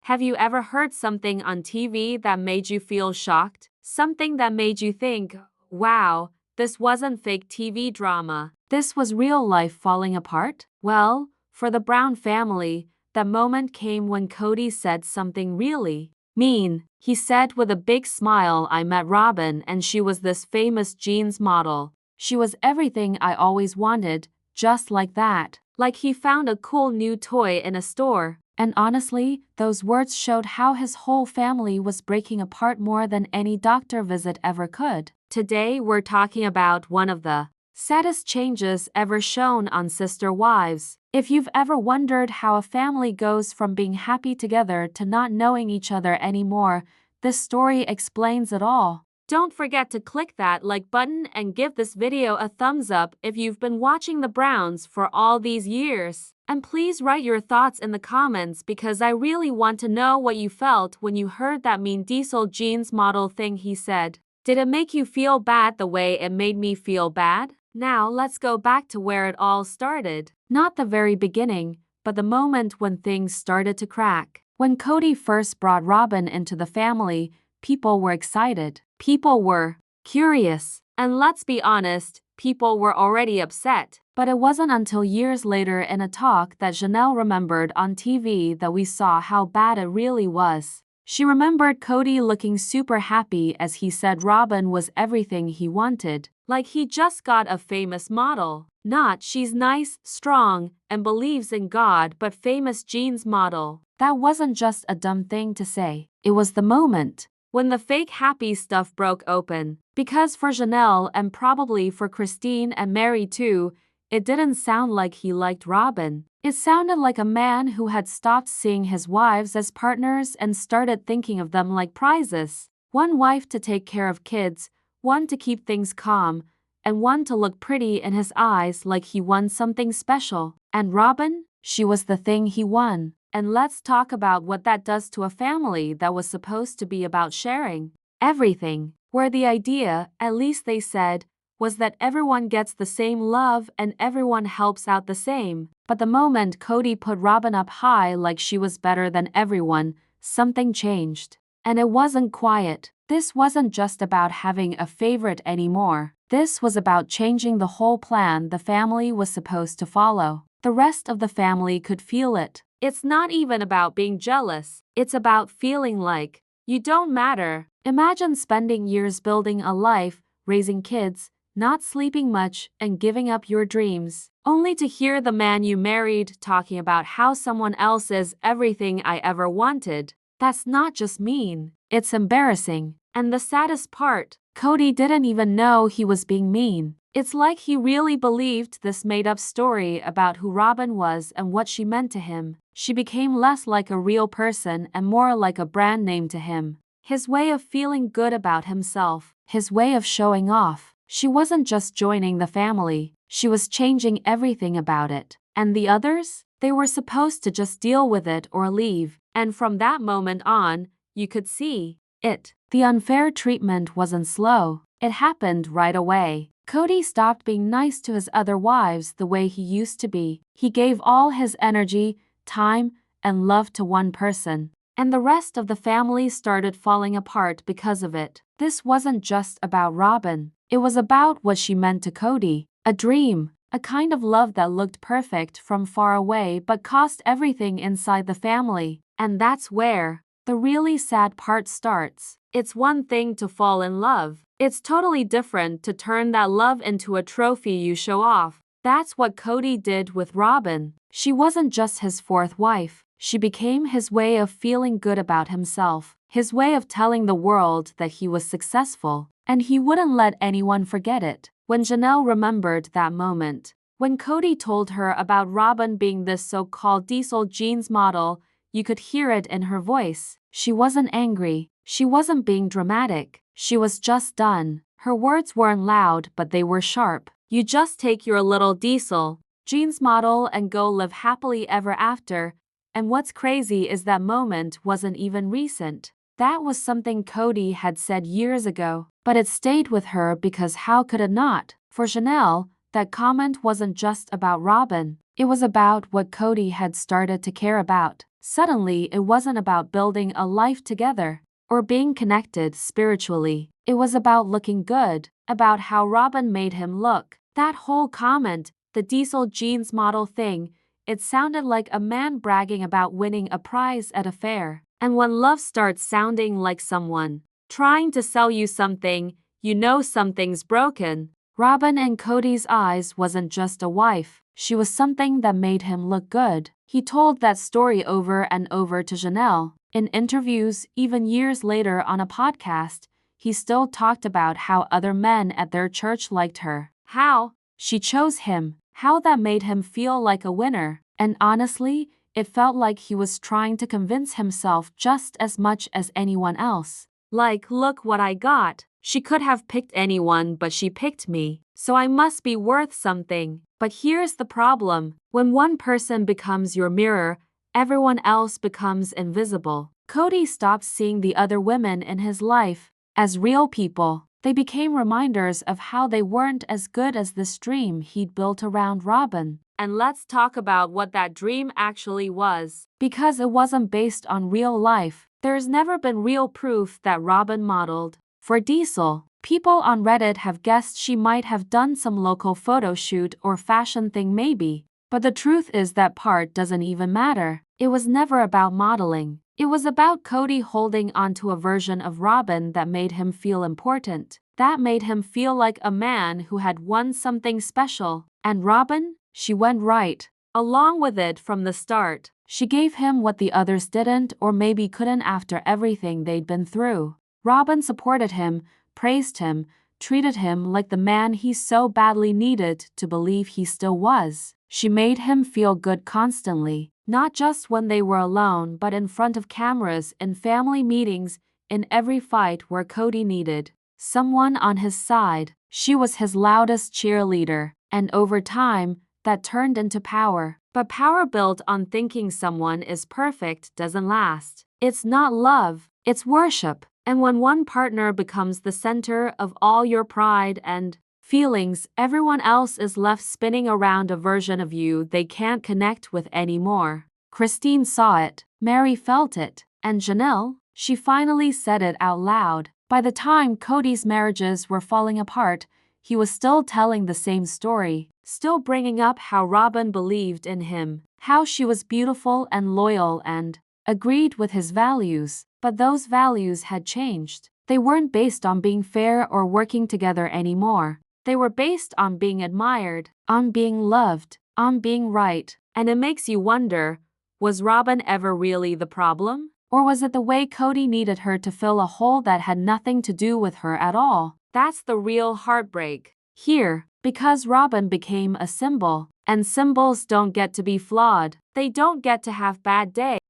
Have you ever heard something on TV that made you feel shocked? Something that made you think, wow, this wasn't fake TV drama. This was real life falling apart? Well, for the Brown family, that moment came when Cody said something really mean. He said with a big smile, "I met Robin and she was this famous jeans model. She was everything I always wanted, just like that." Like he found a cool new toy in a store. And honestly, those words showed how his whole family was breaking apart more than any doctor visit ever could. Today we're talking about one of the saddest changes ever shown on Sister Wives. If you've ever wondered how a family goes from being happy together to not knowing each other anymore, this story explains it all. Don't forget to click that like button and give this video a thumbs up if you've been watching the Browns for all these years. And please write your thoughts in the comments because I really want to know what you felt when you heard that mean diesel jeans model thing he said. Did it make you feel bad the way it made me feel bad? Now let's go back to where it all started. Not the very beginning, but the moment when things started to crack. When Cody first brought Robin into the family, people were excited. People were curious. And let's be honest, people were already upset. But it wasn't until years later in a talk that Janelle remembered on TV that we saw how bad it really was. She remembered Cody looking super happy as he said Robin was everything he wanted. Like he just got a famous model. Not she's nice, strong, and believes in God, but famous jeans model. That wasn't just a dumb thing to say. It was the moment when the fake happy stuff broke open. Because for Janelle and probably for Christine and Mary too, it didn't sound like he liked Robin. It sounded like a man who had stopped seeing his wives as partners and started thinking of them like prizes. One wife to take care of kids, one to keep things calm, and one to look pretty in his eyes like he won something special. And Robin? She was the thing he won. And let's talk about what that does to a family that was supposed to be about sharing everything, where the idea, at least they said, was that everyone gets the same love and everyone helps out the same. But the moment Cody put Robin up high like she was better than everyone, something changed. And it wasn't quiet. This wasn't just about having a favorite anymore. This was about changing the whole plan the family was supposed to follow. The rest of the family could feel it. It's not even about being jealous. It's about feeling like you don't matter. Imagine spending years building a life, raising kids, not sleeping much, and giving up your dreams, only to hear the man you married talking about how someone else is everything I ever wanted. That's not just mean, it's embarrassing. And the saddest part, Cody didn't even know he was being mean. It's like he really believed this made-up story about who Robin was and what she meant to him. She became less like a real person and more like a brand name to him. His way of feeling good about himself. His way of showing off. She wasn't just joining the family, she was changing everything about it. And the others? They were supposed to just deal with it or leave. And from that moment on, you could see it. The unfair treatment wasn't slow. It happened right away. Cody stopped being nice to his other wives the way he used to be. He gave all his energy, time, and love to one person. And the rest of the family started falling apart because of it. This wasn't just about Robin. It was about what she meant to Cody. A dream. A kind of love that looked perfect from far away but cost everything inside the family. And that's where the really sad part starts. It's one thing to fall in love. It's totally different to turn that love into a trophy you show off. That's what Cody did with Robin. She wasn't just his fourth wife. She became his way of feeling good about himself. His way of telling the world that he was successful. And he wouldn't let anyone forget it. When Janelle remembered that moment, when Cody told her about Robin being this so-called diesel jeans model, you could hear it in her voice. She wasn't angry. She wasn't being dramatic. She was just done. Her words weren't loud, but they were sharp. You just take your little diesel jeans model and go live happily ever after. And what's crazy is that moment wasn't even recent. That was something Cody had said years ago, but it stayed with her because how could it not? For Janelle, that comment wasn't just about Robin. It was about what Cody had started to care about. Suddenly, it wasn't about building a life together or being connected spiritually. It was about looking good, about how Robin made him look. That whole comment, the diesel jeans model thing, it sounded like a man bragging about winning a prize at a fair. And when love starts sounding like someone trying to sell you something, you know something's broken. Robin in Cody's eyes wasn't just a wife, she was something that made him look good. He told that story over and over to Janelle. In interviews, even years later on a podcast, he still talked about how other men at their church liked her, how she chose him, how that made him feel like a winner. And honestly, it felt like he was trying to convince himself just as much as anyone else. Like, look what I got. She could have picked anyone, but she picked me, so I must be worth something. But here's the problem. When one person becomes your mirror, everyone else becomes invisible. Cody stopped seeing the other women in his life as real people. They became reminders of how they weren't as good as this dream he'd built around Robin. And let's talk about what that dream actually was. Because it wasn't based on real life, there's never been real proof that Robin modeled for Diesel. People on Reddit have guessed she might have done some local photo shoot or fashion thing maybe. But the truth is that part doesn't even matter. It was never about modeling. It was about Cody holding onto a version of Robin that made him feel important. That made him feel like a man who had won something special. And Robin? She went right along with it from the start. She gave him what the others didn't or maybe couldn't after everything they'd been through. Robin supported him, praised him, treated him like the man he so badly needed to believe he still was. She made him feel good constantly, not just when they were alone but in front of cameras, in family meetings, in every fight where Cody needed someone on his side. She was his loudest cheerleader, and over time, that turned into power. But power built on thinking someone is perfect doesn't last. It's not love, it's worship. And when one partner becomes the center of all your pride and feelings, everyone else is left spinning around a version of you they can't connect with anymore. Christine saw it, Mary felt it, and Janelle, she finally said it out loud. By the time Cody's marriages were falling apart, he was still telling the same story, still bringing up how Robin believed in him, how she was beautiful and loyal and agreed with his values. But those values had changed. They weren't based on being fair or working together anymore. They were based on being admired, on being loved, on being right. And it makes you wonder, was Robin ever really the problem? Or was it the way Cody needed her to fill a hole that had nothing to do with her at all? That's the real heartbreak here, because Robin became a symbol, and symbols don't get to be flawed. They don't get to have bad days.